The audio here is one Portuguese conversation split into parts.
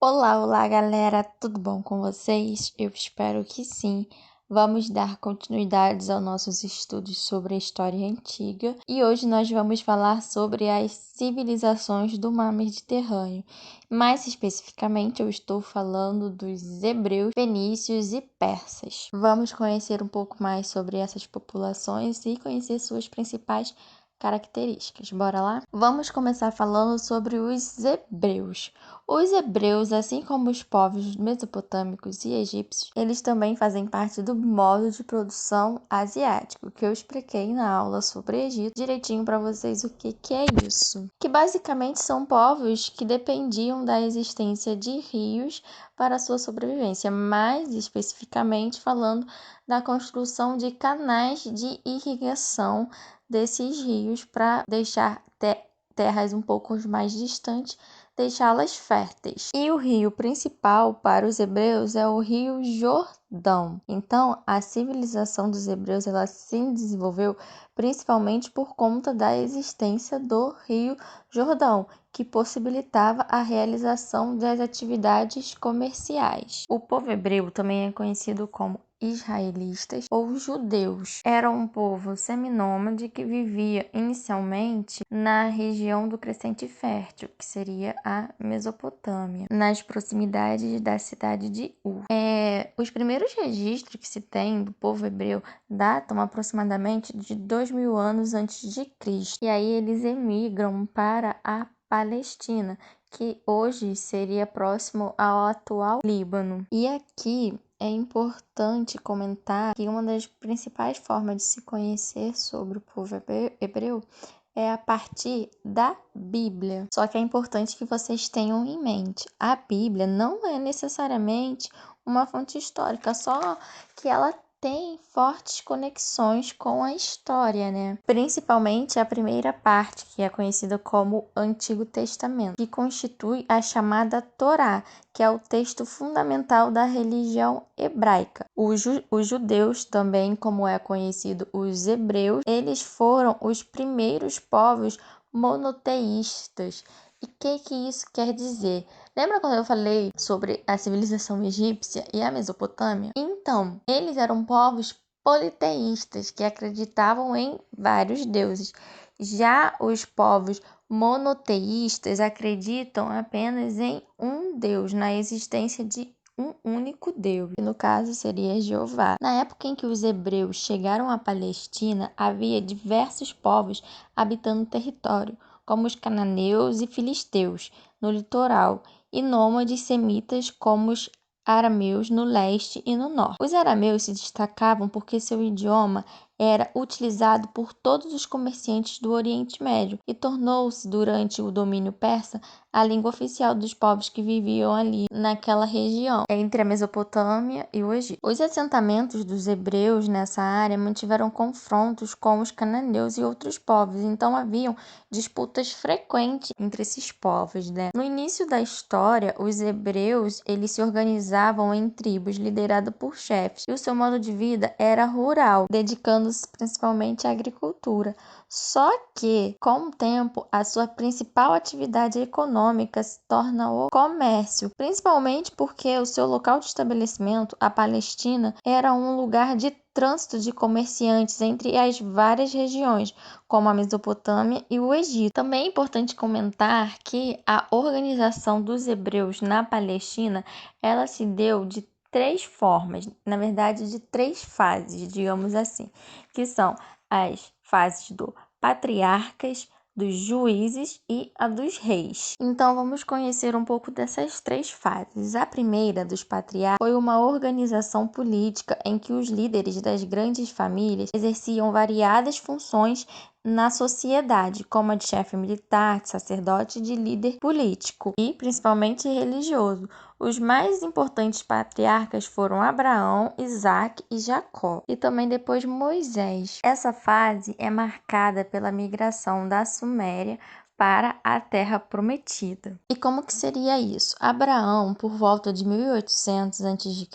Olá, olá galera, tudo bom com vocês? Eu espero que sim. Vamos dar continuidades aos nossos estudos sobre a história antiga e hoje nós vamos falar sobre as civilizações do mar Mediterrâneo. Mais especificamente, eu estou falando dos hebreus, fenícios e persas. Vamos conhecer um pouco mais sobre essas populações e conhecer suas principais características. Bora lá? Vamos começar falando sobre os hebreus. Os hebreus, assim como os povos mesopotâmicos e egípcios, eles também fazem parte do modo de produção asiático, que eu expliquei na aula sobre Egito direitinho para vocês o que é isso. Que basicamente são povos que dependiam da existência de rios para sua sobrevivência, mais especificamente falando da construção de canais de irrigação desses rios para deixar terras um pouco mais distantes, deixá-las férteis. E o rio principal para os hebreus é o rio Jordão. Então, a civilização dos hebreus ela se desenvolveu principalmente por conta da existência do rio Jordão, que possibilitava a realização das atividades comerciais. O povo hebreu também é conhecido como israelitas ou judeus. Era um povo seminômade que vivia inicialmente na região do Crescente Fértil, que seria a Mesopotâmia, nas proximidades da cidade de Ur. Os primeiros registros que se tem do povo hebreu datam aproximadamente de 2000 anos antes de Cristo. E aí eles emigram para a Palestina, que hoje seria próximo ao atual Líbano. E aqui é importante comentar que uma das principais formas de se conhecer sobre o povo hebreu é a partir da Bíblia. Só que é importante que vocês tenham em mente, a Bíblia não é necessariamente uma fonte histórica, só que ela tem fortes conexões com a história, né? Principalmente a primeira parte, que é conhecida como Antigo Testamento, que constitui a chamada Torá, que é o texto fundamental da religião hebraica. Os judeus, também como é conhecido os hebreus, eles foram os primeiros povos monoteístas. E o que isso quer dizer? Lembra quando eu falei sobre a civilização egípcia e a Mesopotâmia? Então, eles eram povos politeístas que acreditavam em vários deuses. Já os povos monoteístas acreditam apenas em um Deus, na existência de um único Deus, que no caso seria Jeová. Na época em que os hebreus chegaram à Palestina, havia diversos povos habitando o território, como os cananeus e filisteus, no litoral, e nômades semitas como os arameus no leste e no norte. Os arameus se destacavam porque seu idioma era utilizado por todos os comerciantes do Oriente Médio e tornou-se, durante o domínio persa, a língua oficial dos povos que viviam ali naquela região, entre a Mesopotâmia e o Egito. Os assentamentos dos hebreus nessa área mantiveram confrontos com os cananeus e outros povos, então haviam disputas frequentes entre esses povos, né? No início da história, os hebreus eles se organizavam em tribos lideradas por chefes, e o seu modo de vida era rural, dedicando-se principalmente à agricultura. Só que, com o tempo, a sua principal atividade econômica se torna o comércio, principalmente porque o seu local de estabelecimento, a Palestina, era um lugar de trânsito de comerciantes entre as várias regiões, como a Mesopotâmia e o Egito. Também é importante comentar que a organização dos hebreus na Palestina, ela se deu de três formas, na verdade de três fases, digamos assim, que são as fases do patriarcas, dos juízes e a dos reis. Então vamos conhecer um pouco dessas três fases. A primeira, dos patriarcas, foi uma organização política em que os líderes das grandes famílias exerciam variadas funções na sociedade, como a de chefe militar, de sacerdote e de líder político, e principalmente religioso. Os mais importantes patriarcas foram Abraão, Isaac e Jacó, e também depois Moisés. Essa fase é marcada pela migração da Suméria para a Terra Prometida. E como que seria isso? Abraão, por volta de 1800 a.C.,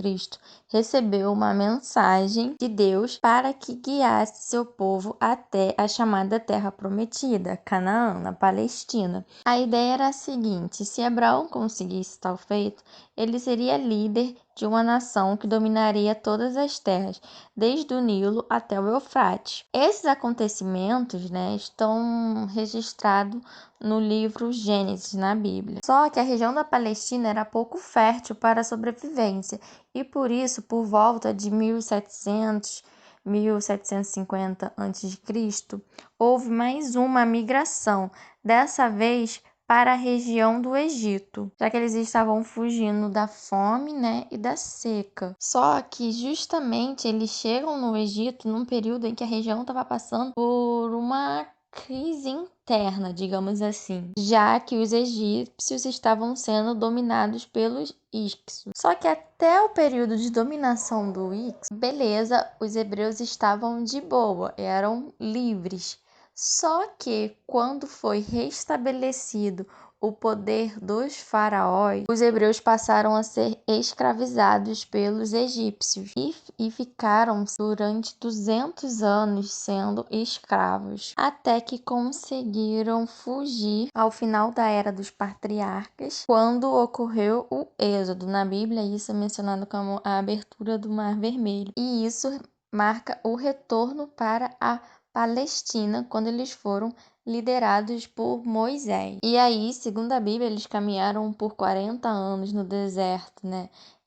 recebeu uma mensagem de Deus para que guiasse seu povo até a chamada Terra Prometida, Canaã, na Palestina. A ideia era a seguinte: se Abraão conseguisse tal feito, ele seria líder de uma nação que dominaria todas as terras, desde o Nilo até o Eufrates. Esses acontecimentos, estão registrados no livro Gênesis, na Bíblia. Só que a região da Palestina era pouco fértil para a sobrevivência e por isso, por volta de 1750 a.C., houve mais uma migração, dessa vez para a região do Egito, já que eles estavam fugindo da fome, e da seca. Só que justamente eles chegam no Egito num período em que a região estava passando por uma crise interna, digamos assim, já que os egípcios estavam sendo dominados pelos Hicsos. Só que até o período de dominação do Hicsos, beleza, os hebreus estavam de boa, eram livres. Só que quando foi restabelecido o poder dos faraós, os hebreus passaram a ser escravizados pelos egípcios e ficaram durante 200 anos sendo escravos, até que conseguiram fugir ao final da Era dos Patriarcas, quando ocorreu o Êxodo. Na Bíblia, isso é mencionado como a abertura do Mar Vermelho, e isso marca o retorno para a Palestina, quando eles foram liderados por Moisés. E aí, segundo a Bíblia, eles caminharam por 40 anos no deserto,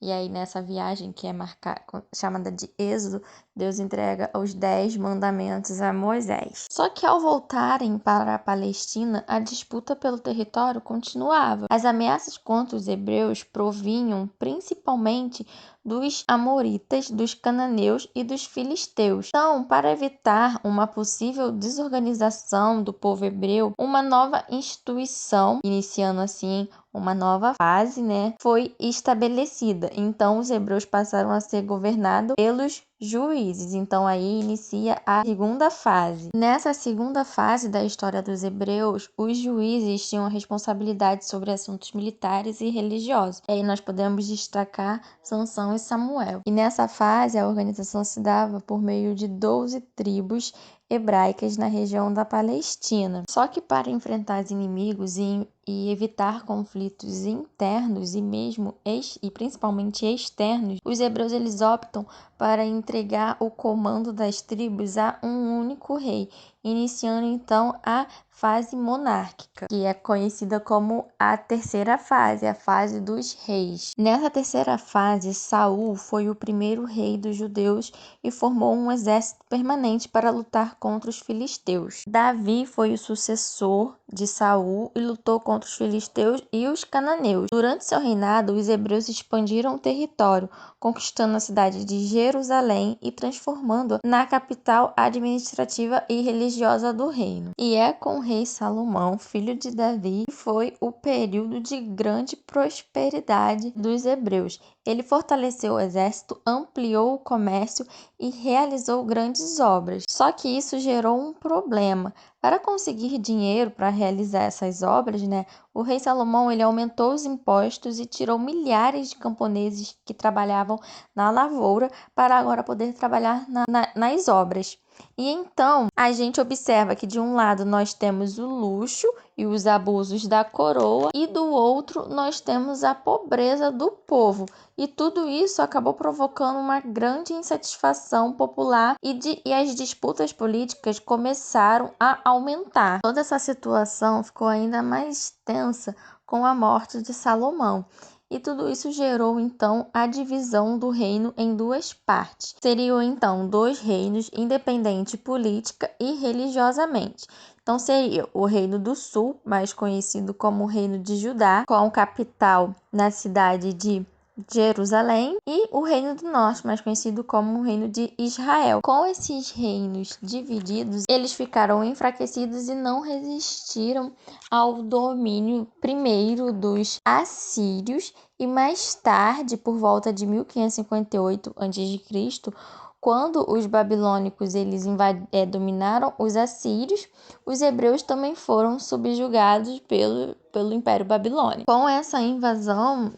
E aí, nessa viagem que é chamada de Êxodo, Deus entrega os 10 mandamentos a Moisés. Só que ao voltarem para a Palestina, a disputa pelo território continuava. As ameaças contra os hebreus provinham principalmente dos amoritas, dos cananeus e dos filisteus. Então, para evitar uma possível desorganização do povo hebreu, uma nova instituição, iniciando assim uma nova fase, foi estabelecida. Então, os hebreus passaram a ser governados pelos juízes. Então, aí inicia a segunda fase. Nessa segunda fase da história dos hebreus, os juízes tinham a responsabilidade sobre assuntos militares e religiosos. E aí nós podemos destacar Sansão e Samuel. E nessa fase, a organização se dava por meio de 12 tribos hebraicas na região da Palestina. Só que para enfrentar os inimigos e evitar conflitos internos e principalmente externos, os hebreus eles optam para entregar o comando das tribos a um único rei, iniciando então a fase monárquica, que é conhecida como a terceira fase, a fase dos reis. Nessa terceira fase, Saul foi o primeiro rei dos judeus e formou um exército permanente para lutar contra os filisteus. Davi foi o sucessor de Saul e lutou contra os filisteus e os cananeus. Durante seu reinado, os hebreus expandiram o território, conquistando a cidade de Jerusalém e transformando-a na capital administrativa e religiosa do reino. E é com o rei Salomão, filho de Davi, que foi o período de grande prosperidade dos hebreus. Ele fortaleceu o exército, ampliou o comércio e realizou grandes obras. Só que isso gerou um problema. Para conseguir dinheiro para realizar essas obras, o rei Salomão ele aumentou os impostos e tirou milhares de camponeses que trabalhavam na lavoura para agora poder trabalhar nas obras. E então, a gente observa que de um lado nós temos o luxo e os abusos da coroa e do outro nós temos a pobreza do povo. E tudo isso acabou provocando uma grande insatisfação popular e as disputas políticas começaram a aumentar. Toda essa situação ficou ainda mais tensa com a morte de Salomão. E tudo isso gerou, então, a divisão do reino em duas partes. Seriam, então, dois reinos independentes política e religiosamente. Então, seria o Reino do Sul, mais conhecido como o Reino de Judá, com capital na cidade de Jerusalém, e o Reino do Norte, mais conhecido como o Reino de Israel. Com esses reinos divididos, eles ficaram enfraquecidos e não resistiram ao domínio primeiro dos assírios, e mais tarde, por volta de 1558 a.C., Quando os babilônicos eles dominaram os assírios, os hebreus também foram subjugados pelo Império Babilônico. Com essa invasão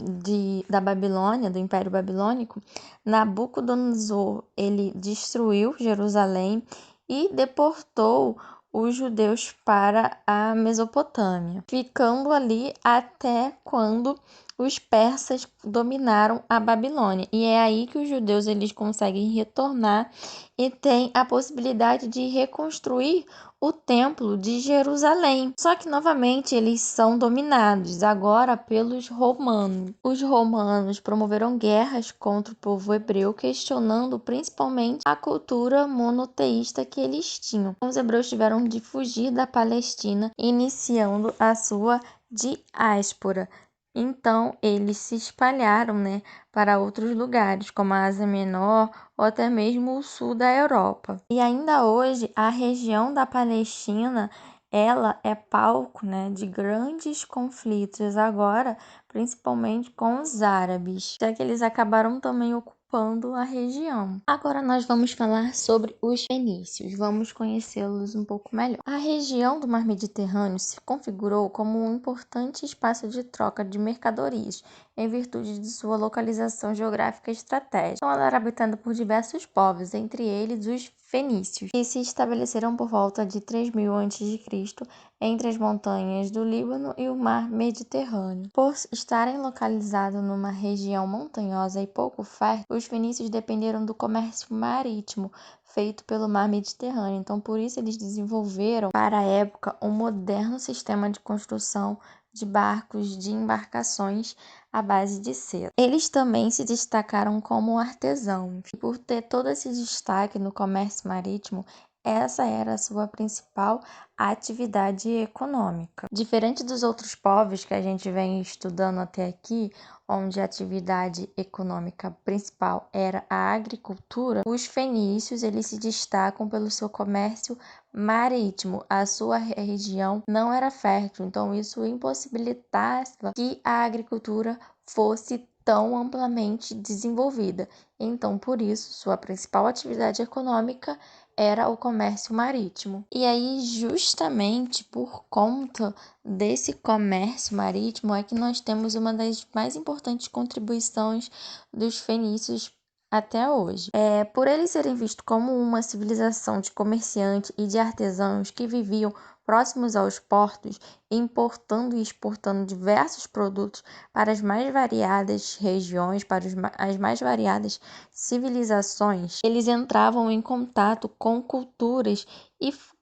da Babilônia, do Império Babilônico, Nabucodonosor ele destruiu Jerusalém e deportou os judeus para a Mesopotâmia, ficando ali até quando os persas dominaram a Babilônia. E é aí que os judeus eles conseguem retornar e têm a possibilidade de reconstruir o Templo de Jerusalém. Só que novamente eles são dominados agora pelos romanos. Os romanos promoveram guerras contra o povo hebreu, questionando principalmente a cultura monoteísta que eles tinham. Os hebreus tiveram de fugir da Palestina, iniciando a sua diáspora. Então, eles se espalharam, para outros lugares, como a Ásia Menor ou até mesmo o sul da Europa. E ainda hoje, a região da Palestina, ela é palco, de grandes conflitos agora, principalmente com os árabes, já que eles acabaram também ocupando a região. Agora nós vamos falar sobre os fenícios, vamos conhecê-los um pouco melhor. A região do Mar Mediterrâneo se configurou como um importante espaço de troca de mercadorias, em virtude de sua localização geográfica estratégica. Então, ela era habitada por diversos povos, entre eles os fenícios, que se estabeleceram por volta de 3000 a.C. entre as montanhas do Líbano e o Mar Mediterrâneo. Por estarem localizados numa região montanhosa e pouco fértil, os fenícios dependeram do comércio marítimo feito pelo Mar Mediterrâneo. Então, por isso eles desenvolveram, para a época, um moderno sistema de construção de barcos, de embarcações à base de seda. Eles também se destacaram como artesãos. E por ter todo esse destaque no comércio marítimo, essa era a sua principal atividade econômica. Diferente dos outros povos que a gente vem estudando até aqui, onde a atividade econômica principal era a agricultura, os fenícios eles se destacam pelo seu comércio marítimo. A sua região não era fértil, então isso impossibilitava que a agricultura fosse tão amplamente desenvolvida. Então, por isso, sua principal atividade econômica era o comércio marítimo. E aí, justamente por conta desse comércio marítimo, é que nós temos uma das mais importantes contribuições dos fenícios até hoje. Por eles serem vistos como uma civilização de comerciantes e de artesãos que viviam próximos aos portos, importando e exportando diversos produtos para as mais variadas regiões, para as mais variadas civilizações, eles entravam em contato com culturas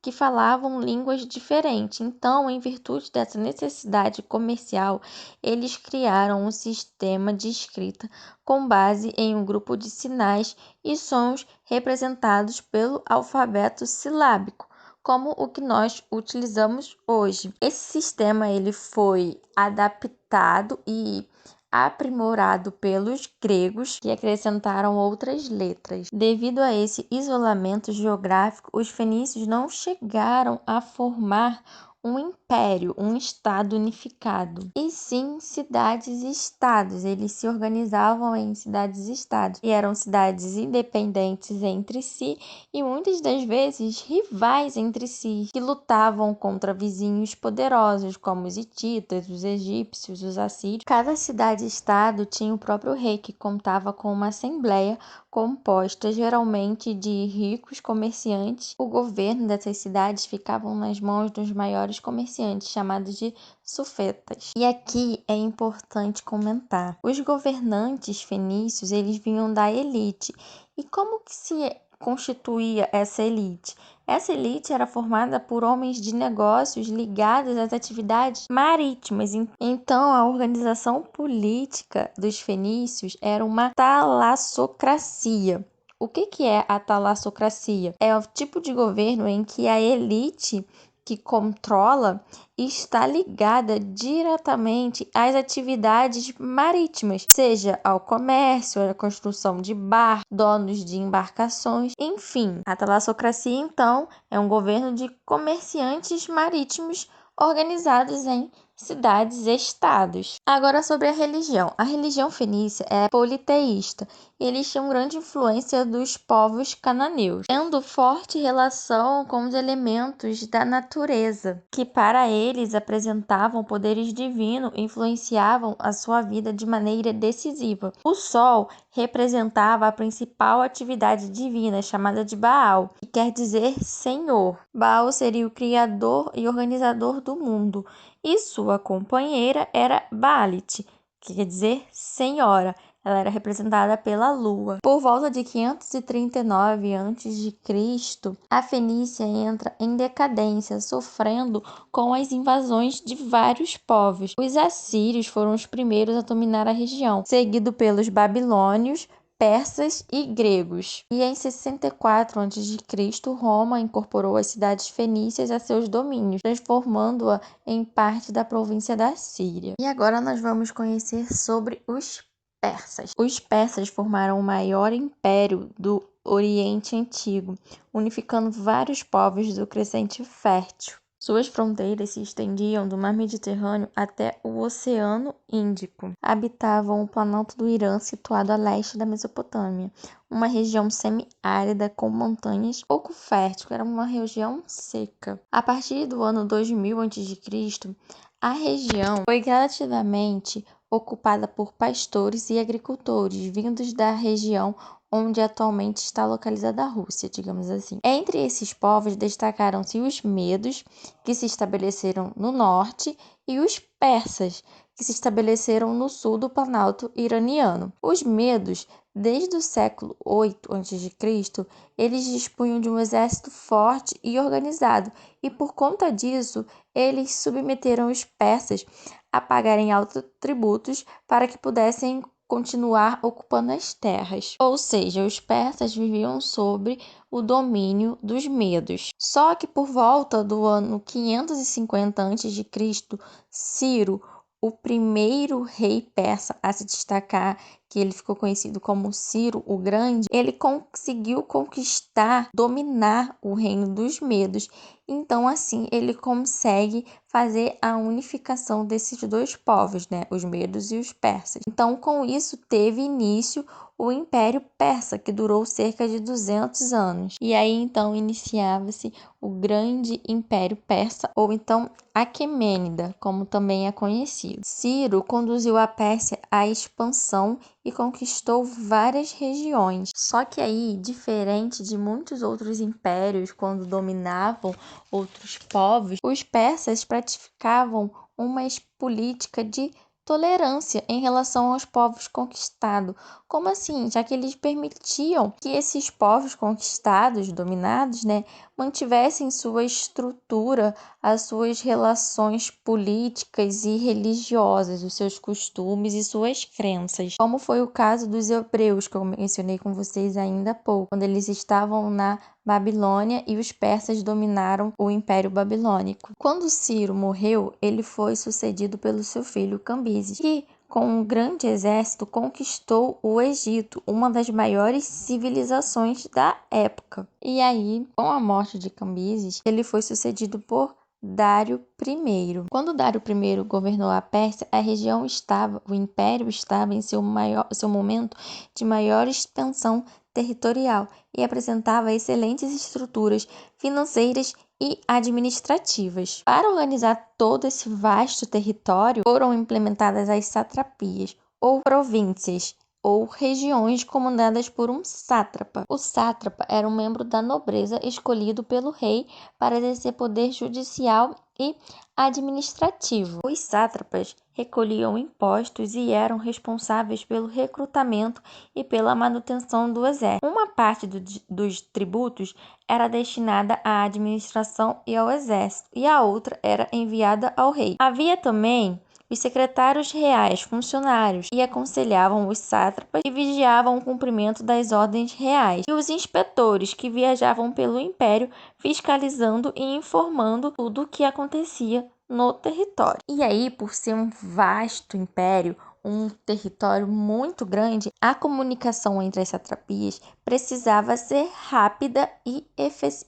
que falavam línguas diferentes. Então, em virtude dessa necessidade comercial, eles criaram um sistema de escrita com base em um grupo de sinais e sons representados pelo alfabeto silábico, como o que nós utilizamos hoje. Esse sistema ele foi adaptado e aprimorado pelos gregos, que acrescentaram outras letras. Devido a esse isolamento geográfico, os fenícios não chegaram a formar um império, um estado unificado, e sim cidades-estados. Eles se organizavam em cidades-estados, e eram cidades independentes entre si e muitas das vezes rivais entre si, que lutavam contra vizinhos poderosos como os hititas, os egípcios, os assírios. Cada cidade-estado tinha o próprio rei, que contava com uma assembleia composta geralmente de ricos comerciantes. O governo dessas cidades ficava nas mãos dos maiores comerciantes, chamados de sufetas. E aqui é importante comentar: os governantes fenícios eles vinham da elite. E como que se constituía essa elite? Essa elite era formada por homens de negócios ligados às atividades marítimas. Então, a organização política dos fenícios era uma talassocracia. O que é a talassocracia? É o tipo de governo em que a elite que controla está ligada diretamente às atividades marítimas, seja ao comércio, à construção de barcos, donos de embarcações, enfim. A talassocracia, então, é um governo de comerciantes marítimos organizados em cidades-estados. Agora sobre a religião. A religião fenícia é politeísta. Eles tinham grande influência dos povos cananeus, tendo forte relação com os elementos da natureza, que para eles apresentavam poderes divinos e influenciavam a sua vida de maneira decisiva. O sol representava a principal atividade divina, chamada de Baal, que quer dizer Senhor. Baal seria o criador e organizador do mundo, e sua companheira era Baalit, que quer dizer Senhora. Ela era representada pela lua. Por volta de 539 a.C., a Fenícia entra em decadência, sofrendo com as invasões de vários povos. Os assírios foram os primeiros a dominar a região, seguido pelos babilônios, persas e gregos. E em 64 a.C., Roma incorporou as cidades fenícias a seus domínios, transformando-a em parte da província da Síria. E agora nós vamos conhecer sobre os persas. Os persas formaram o maior império do Oriente Antigo, unificando vários povos do Crescente Fértil. Suas fronteiras se estendiam do Mar Mediterrâneo até o Oceano Índico. Habitavam o planalto do Irã, situado a leste da Mesopotâmia, uma região semi-árida com montanhas pouco fértil, era uma região seca. A partir do ano 2000 a.C., a região foi gradativamente ocupada por pastores e agricultores vindos da região onde atualmente está localizada a Rússia, digamos assim. Entre esses povos destacaram-se os medos, que se estabeleceram no norte, e os persas, que se estabeleceram no sul do Planalto iraniano. Os medos, desde o século 8 a.C., eles dispunham de um exército forte e organizado, e por conta disso, eles submeteram os persas a pagarem altos tributos para que pudessem continuar ocupando as terras. Ou seja, os persas viviam sob o domínio dos medos. Só que por volta do ano 550 a.C., Ciro, o primeiro rei persa a se destacar, que ele ficou conhecido como Ciro o Grande, ele conseguiu dominar o reino dos medos. Então, assim, ele consegue fazer a unificação desses dois povos, né? Os medos e os persas. Então, com isso, teve início o Império Persa, que durou cerca de 200 anos. E aí, então, iniciava-se o Grande Império Persa, ou então Aquemênida, como também é conhecido. Ciro conduziu a Pérsia à expansão e conquistou várias regiões. Só que aí, diferente de muitos outros impérios, quando dominavam outros povos, os persas praticavam uma política de tolerância em relação aos povos conquistados. Como assim? Já que eles permitiam que esses povos conquistados, dominados, né, mantivessem sua estrutura, as suas relações políticas e religiosas, os seus costumes e suas crenças. Como foi o caso dos hebreus, que eu mencionei com vocês ainda há pouco, quando eles estavam na Babilônia e os persas dominaram o Império Babilônico. Quando Ciro morreu, ele foi sucedido pelo seu filho Cambises, que com um grande exército conquistou o Egito, uma das maiores civilizações da época. E aí, com a morte de Cambises, ele foi sucedido por Dário I. Quando Dário I governou a Pérsia, o império estava em seu momento de maior expansão territorial e apresentava excelentes estruturas financeiras e administrativas. Para organizar todo esse vasto território, foram implementadas as satrapias, ou províncias, ou regiões comandadas por um sátrapa. O sátrapa era um membro da nobreza escolhido pelo rei para exercer poder judicial e administrativo. Os sátrapas recolhiam impostos e eram responsáveis pelo recrutamento e pela manutenção do exército. Uma parte dos tributos era destinada à administração e ao exército, e a outra era enviada ao rei. Havia também os secretários reais, funcionários, que aconselhavam os sátrapas e vigiavam o cumprimento das ordens reais, e os inspetores, que viajavam pelo império, fiscalizando e informando tudo o que acontecia no território. E aí, por ser um vasto império, um território muito grande, a comunicação entre as satrapias precisava ser rápida e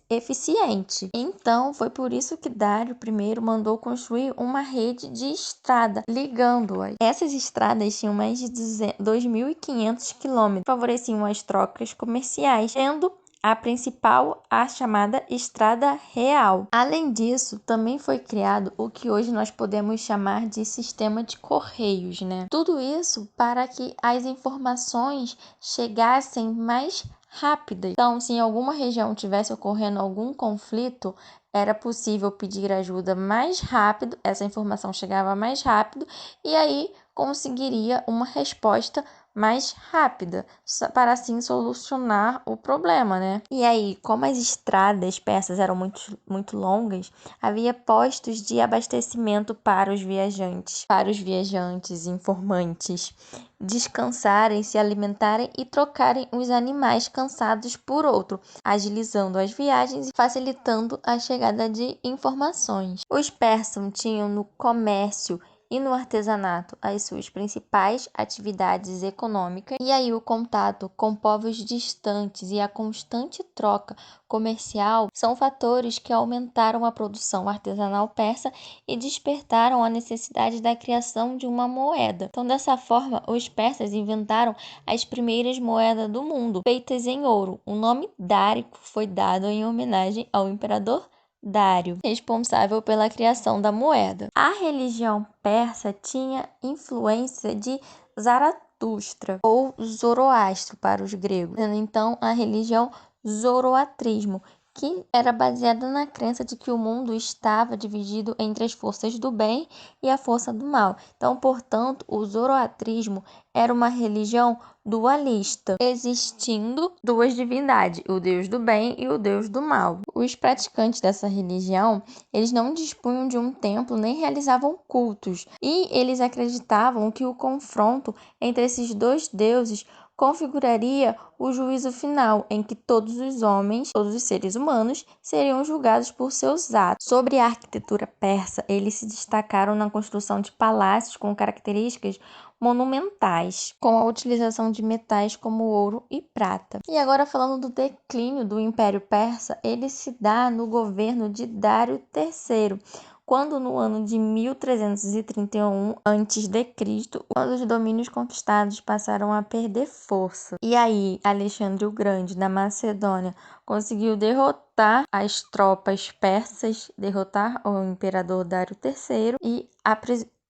eficiente. Então, foi por isso que Dário I mandou construir uma rede de estrada ligando-as. Essas estradas tinham mais de 2.500 quilômetros, favoreciam as trocas comerciais, sendo a principal a chamada Estrada Real. Além disso, também foi criado o que hoje nós podemos chamar de sistema de correios, né? Tudo isso para que as informações chegassem mais rápidas. Então, se em alguma região tivesse ocorrendo algum conflito, era possível pedir ajuda mais rápido, essa informação chegava mais rápido e aí conseguiria uma resposta mais rápida, para assim solucionar o problema, né? E aí, como as estradas persas eram muito longas, havia postos de abastecimento para os viajantes, informantes, descansarem, se alimentarem e trocarem os animais cansados por outro, agilizando as viagens e facilitando a chegada de informações. Os persas tinham no comércio e no artesanato as suas principais atividades econômicas, e aí o contato com povos distantes e a constante troca comercial são fatores que aumentaram a produção artesanal persa e despertaram a necessidade da criação de uma moeda. Então, dessa forma, os persas inventaram as primeiras moedas do mundo, feitas em ouro. O nome dárico foi dado em homenagem ao imperador Dário, responsável pela criação da moeda. A religião persa tinha influência de Zaratustra, ou Zoroastro para os gregos, sendo então a religião zoroatrismo, que era baseada na crença de que o mundo estava dividido entre as forças do bem e a força do mal. Então, portanto, o zoroatrismo era uma religião dualista, existindo duas divindades, o deus do bem e o deus do mal. Os praticantes dessa religião, eles não dispunham de um templo nem realizavam cultos, e eles acreditavam que o confronto entre esses dois deuses configuraria o juízo final, em que todos os homens, todos os seres humanos, seriam julgados por seus atos. Sobre a arquitetura persa, eles se destacaram na construção de palácios com características monumentais, com a utilização de metais como ouro e prata. E agora falando do declínio do Império Persa, ele se dá no governo de Dário III, quando no ano de 1331 a.C., quando os domínios conquistados passaram a perder força. E aí, Alexandre o Grande, da Macedônia, conseguiu derrotar as tropas persas, derrotar o imperador Dário III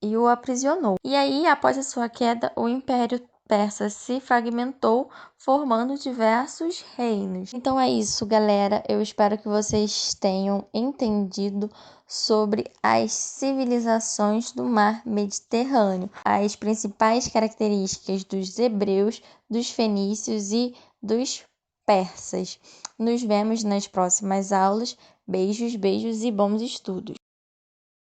e o aprisionou. E aí, após a sua queda, o Império Persa se fragmentou, formando diversos reinos. Então é isso, galera. Eu espero que vocês tenham entendido sobre as civilizações do mar Mediterrâneo, as principais características dos hebreus, dos fenícios e dos persas. Nos vemos nas próximas aulas. Beijos, beijos e bons estudos!